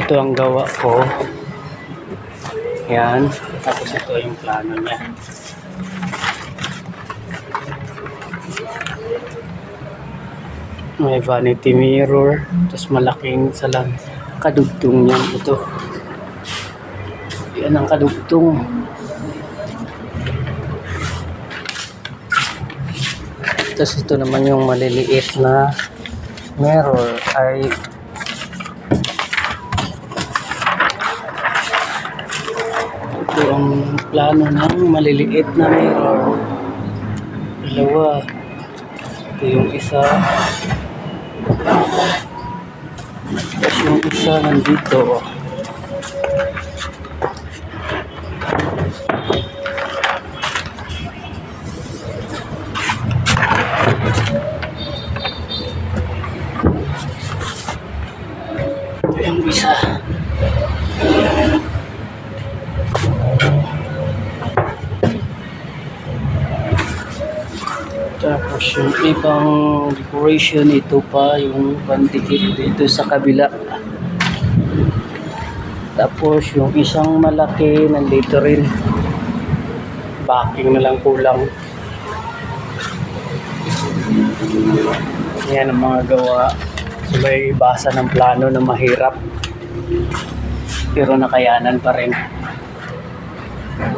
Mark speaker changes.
Speaker 1: Ito ang gawa ko. Yan. Tapos ito yung plano niya. May vanity mirror. Tapos malaking salang kadugtong niyan. Ito. Yan ang kadugtong. Tapos ito naman yung maliliit na mirror ay ito ang plano ng maliliit na mirror. Dalawa. Ito yung isa. Tapos yung isa nandito. Yung isa. Tapos yung ibang decoration, ito pa yung pandikit dito sa kabila. Tapos yung isang malaki nandito rin. Backing na lang kulang. Yan ang mga gawa. Sabay basa ng plano na mahirap pero nakayanan pa rin.